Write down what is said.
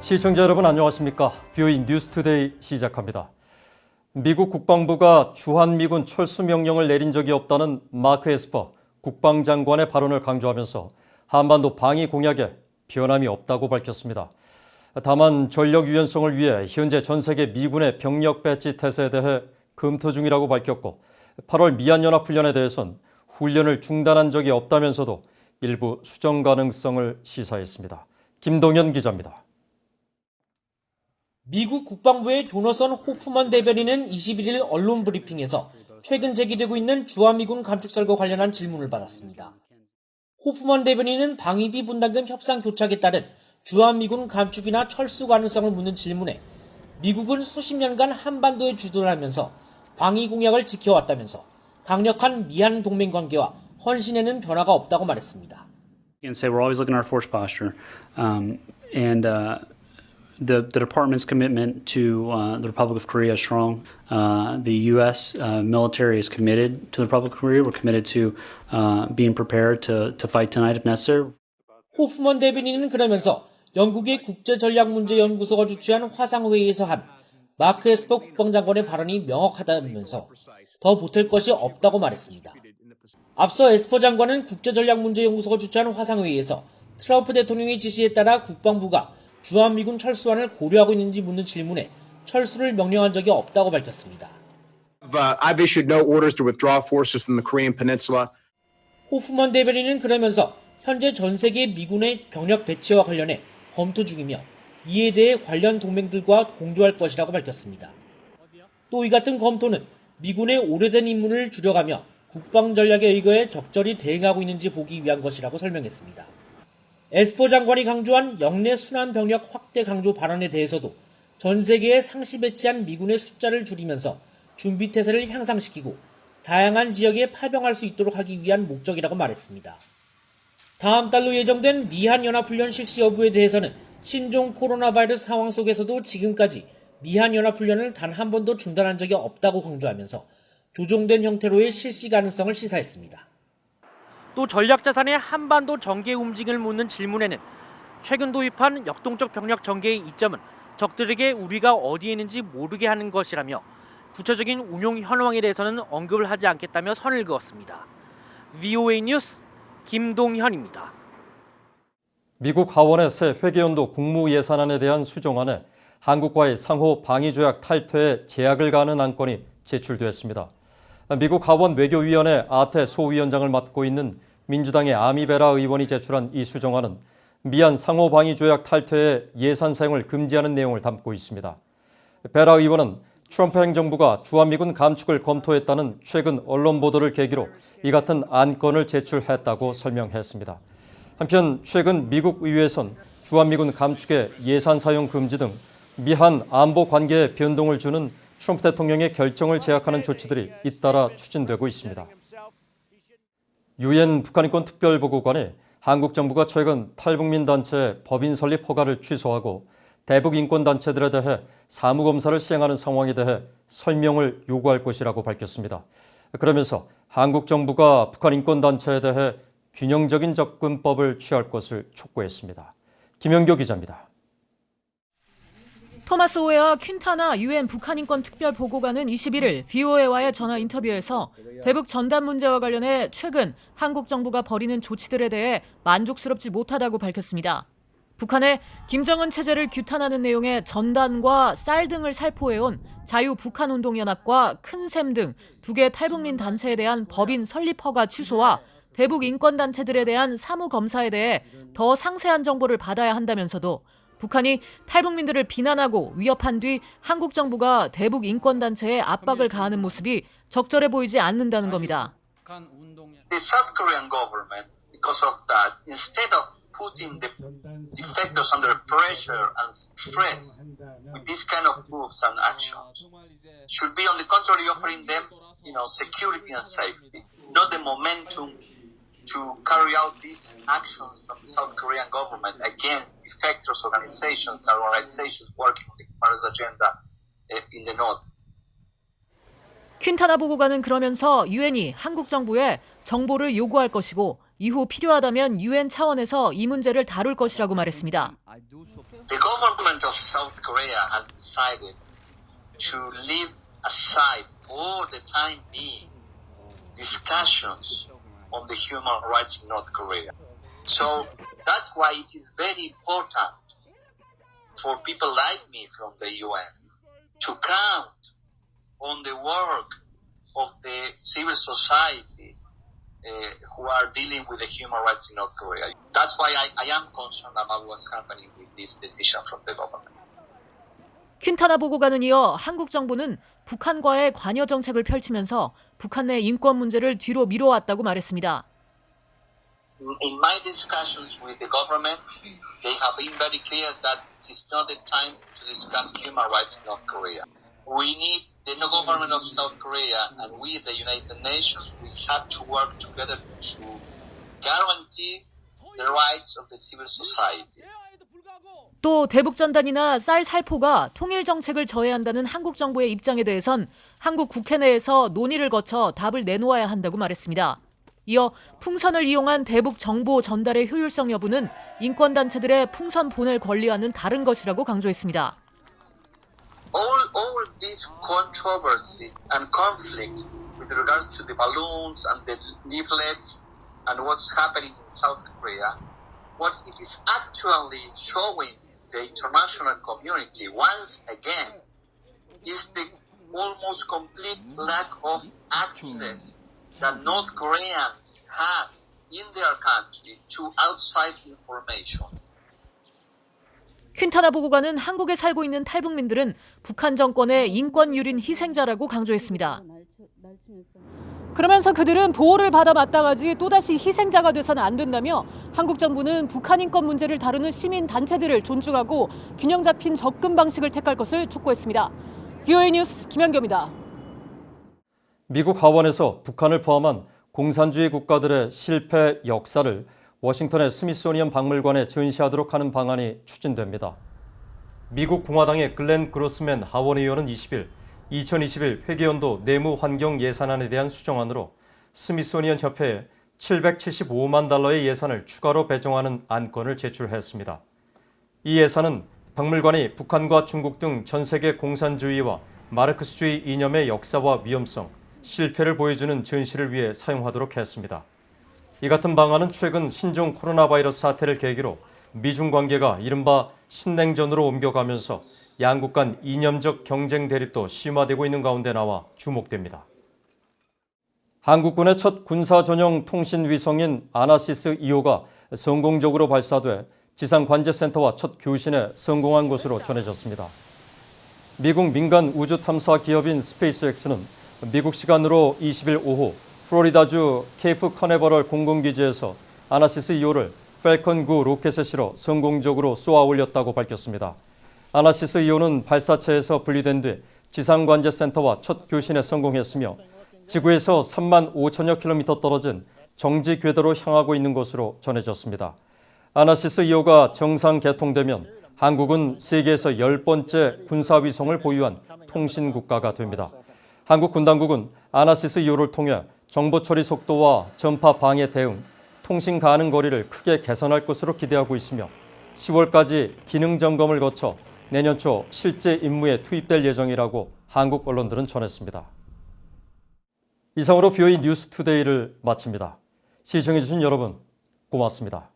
시청자 여러분 안녕하십니까? VOA 뉴스투데이 시작합니다. 미국 국방부가 주한미군 철수 명령을 내린 적이 없다는 마크 에스퍼 국방장관의 발언을 강조하면서 한반도 방위 공약에 변함이 없다고 밝혔습니다. 다만 전력 유연성을 위해 현재 전 세계 미군의 병력 배치 태세에 대해 검토 중이라고 밝혔고 8월 미한연합훈련에 대해선 훈련을 중단한 적이 없다면서도 일부 수정 가능성을 시사했습니다. 김동현 기자입니다. 미국 국방부의 조너선 호프먼 대변인은 21일 언론 브리핑에서 최근 제기되고 있는 주한미군 감축설과 관련한 질문을 받았습니다. 호프먼 대변인은 방위비 분담금 협상 교착에 따른 주한미군 감축이나 철수 가능성을 묻는 질문에 미국은 수십 년간 한반도에 주도를 하면서 방위 공약을 지켜왔다면서 강력한 미한 동맹 관계와 헌신에는 변화가 없다고 말했습니다. We're always looking at our force posture, The department's commitment to the Republic of Korea is strong. The U.S. Military is committed to the Republic of Korea. We're committed to being prepared to fight tonight if necessary. 호프먼 대변인은 그러면서 영국의 국제전략문제연구소가 주최한 화상회의에서 한 마크 에스퍼 국방장관의 발언이 명확하다면서 더 보탤 것이 없다고 말했습니다. 앞서 에스퍼 장관은 국제전략문제연구소가 주최한 화상회의에서 트럼프 대통령의 지시에 따라 국방부가 주한미군 철수안을 고려하고 있는지 묻는 질문에 철수를 명령한 적이 없다고 밝혔습니다. I've issued no orders to withdraw forces from the Korean Peninsula. 호프먼 대변인은 그러면서 현재 전 세계 미군의 병력 배치와 관련해 검토 중이며 이에 대해 관련 동맹들과 공조할 것이라고 밝혔습니다. 또 이 같은 검토는 미군의 오래된 임무를 줄여가며 국방 전략에 의거해 적절히 대응하고 있는지 보기 위한 것이라고 설명했습니다. 에스퍼 장관이 강조한 영내 순환 병력 확대 강조 발언에 대해서도 전 세계에 상시 배치한 미군의 숫자를 줄이면서 준비 태세를 향상시키고 다양한 지역에 파병할 수 있도록 하기 위한 목적이라고 말했습니다. 다음 달로 예정된 미한연합훈련 실시 여부에 대해서는 신종 코로나 바이러스 상황 속에서도 지금까지 미한연합훈련을 단 한 번도 중단한 적이 없다고 강조하면서 조정된 형태로의 실시 가능성을 시사했습니다. 또 전략자산의 한반도 전개 움직임을 묻는 질문에는 최근 도입한 역동적 병력 전개의 이점은 적들에게 우리가 어디에 있는지 모르게 하는 것이라며 구체적인 운용 현황에 대해서는 언급을 하지 않겠다며 선을 그었습니다. VOA 뉴스 김동현입니다. 미국 하원의 새 회계연도 국무예산안에 대한 수정안에 한국과의 상호 방위조약 탈퇴에 제약을 가하는 안건이 제출됐습니다. 미국 하원 외교위원회 아태 소위원장을 맡고 있는 민주당의 아미베라 의원이 제출한 이 수정안은 미한 상호방위조약 탈퇴에 예산 사용을 금지하는 내용을 담고 있습니다. 베라 의원은 트럼프 행정부가 주한미군 감축을 검토했다는 최근 언론 보도를 계기로 이 같은 안건을 제출했다고 설명했습니다. 한편 최근 미국 의회에선 주한미군 감축의 예산 사용 금지 등 미한 안보 관계에 변동을 주는 트럼프 대통령의 결정을 제약하는 조치들이 잇따라 추진되고 있습니다. 유엔 북한인권 특별보고관이 한국 정부가 최근 탈북민 단체의 법인 설립 허가를 취소하고 대북 인권단체들에 대해 사무검사를 시행하는 상황에 대해 설명을 요구할 것이라고 밝혔습니다. 그러면서 한국 정부가 북한 인권단체에 대해 균형적인 접근법을 취할 것을 촉구했습니다. 김영교 기자입니다. 토마스 오웨어 퀸타나 유엔 북한인권 특별보고관은 21일 VOA와의 전화 인터뷰에서 대북 전단 문제와 관련해 최근 한국 정부가 벌이는 조치들에 대해 만족스럽지 못하다고 밝혔습니다. 북한의 김정은 체제를 규탄하는 내용의 전단과 쌀 등을 살포해온 자유북한운동연합과 큰샘 등 두 개 탈북민 단체에 대한 법인 설립 허가 취소와 대북 인권단체들에 대한 사무검사에 대해 더 상세한 정보를 받아야 한다면서도 북한이 탈북민들을 비난하고 위협한 뒤 한국 정부가 대북 인권단체에 압박을 가하는 모습이 적절해 보이지 않는다는 겁니다. The South Korean government, because of that, instead of putting the defectors under pressure and stress with this kind of moves and actions, should be on the contrary offering them, security and safety, not the momentum to carry out these actions of the South Korean government against defectors organizations and organizations working on the Communist agenda in the north. 퀸타나 보고관은 그러면서 유엔이 한국 정부에 정보를 요구할 것이고 이후 필요하다면 유엔 차원에서 이 문제를 다룰 것이라고 말했습니다. The government of South Korea has decided to leave aside for the time being discussions on the human rights in North Korea. So that's why it is very important for people like me from the UN to count on the work of the civil society who are dealing with the human rights in North Korea. That's why I am concerned about what's happening with this decision from the government. 퀸타나 보고관은 이어 한국 정부는 북한과의 관여 정책을 펼치면서 북한 내 인권 문제를 뒤로 미뤄왔다고 말했습니다. In my discussions with the government, they have been very clear that it's not the time to discuss human rights in North Korea. We need the government of South Korea and we, the United Nations, we have to work together to guarantee the rights of the civil society. 또 대북전단이나 쌀 살포가 통일 정책을 저해한다는 한국 정부의 입장에 대해선 한국 국회 내에서 논의를 거쳐 답을 내놓아야 한다고 말했습니다. 이어 풍선을 이용한 대북 정보 전달의 효율성 여부는 인권단체들의 풍선 보낼 권리와는 다른 것이라고 강조했습니다. All this controversy and conflict with regards to the balloons and the leaflets and what's happening in South Korea, what it is actually showing the international community once again is the almost complete lack of access that North Koreans have in their country to outside information. 퀸타나 보고관은 한국에 살고 있는 탈북민들은 북한 정권의 인권 유린 희생자라고 강조했습니다. 그러면서 그들은 보호를 받아 마땅하지 또다시 희생자가 돼서는 안 된다며 한국 정부는 북한 인권 문제를 다루는 시민 단체들을 존중하고 균형 잡힌 접근 방식을 택할 것을 촉구했습니다. VOA 뉴스 김현경입니다. 미국 하원에서 북한을 포함한 공산주의 국가들의 실패 역사를 워싱턴의 스미소니언 박물관에 전시하도록 하는 방안이 추진됩니다. 미국 공화당의 글렌 그로스맨 하원 의원은 20일 2021 회계연도 내무환경 예산안에 대한 수정안으로 스미소니언 협회에 $775만 달러의 예산을 추가로 배정하는 안건을 제출했습니다. 이 예산은 박물관이 북한과 중국 등 전 세계 공산주의와 마르크스주의 이념의 역사와 위험성, 실패를 보여주는 전시를 위해 사용하도록 했습니다. 이 같은 방안은 최근 신종 코로나 바이러스 사태를 계기로 미중 관계가 이른바 신냉전으로 옮겨가면서 양국 간 이념적 경쟁 대립도 심화되고 있는 가운데 나와 주목됩니다. 한국군의 첫 군사 전용 통신 위성인 아나시스 2호가 성공적으로 발사돼 지상 관제센터와 첫 교신에 성공한 것으로 전해졌습니다. 미국 민간 우주 탐사 기업인 스페이스X는 미국 시간으로 20일 오후 플로리다주 케이프 커네버럴 공군기지에서 아나시스 2호를 펠컨 9 로켓에 실어 성공적으로 쏘아 올렸다고 밝혔습니다. 아나시스 2호는 발사체에서 분리된 뒤 지상관제센터와 첫 교신에 성공했으며 지구에서 3만 5천여 킬로미터 떨어진 정지 궤도로 향하고 있는 것으로 전해졌습니다. 아나시스 2호가 정상 개통되면 한국은 세계에서 10번째 군사위성을 보유한 통신 국가가 됩니다. 한국 군당국은 아나시스 2호를 통해 정보 처리 속도와 전파 방해 대응, 통신 가능 거리를 크게 개선할 것으로 기대하고 있으며 10월까지 기능 점검을 거쳐 내년 초 실제 임무에 투입될 예정이라고 한국 언론들은 전했습니다. 이상으로 VOA 뉴스 투데이를 마칩니다. 시청해주신 여러분 고맙습니다.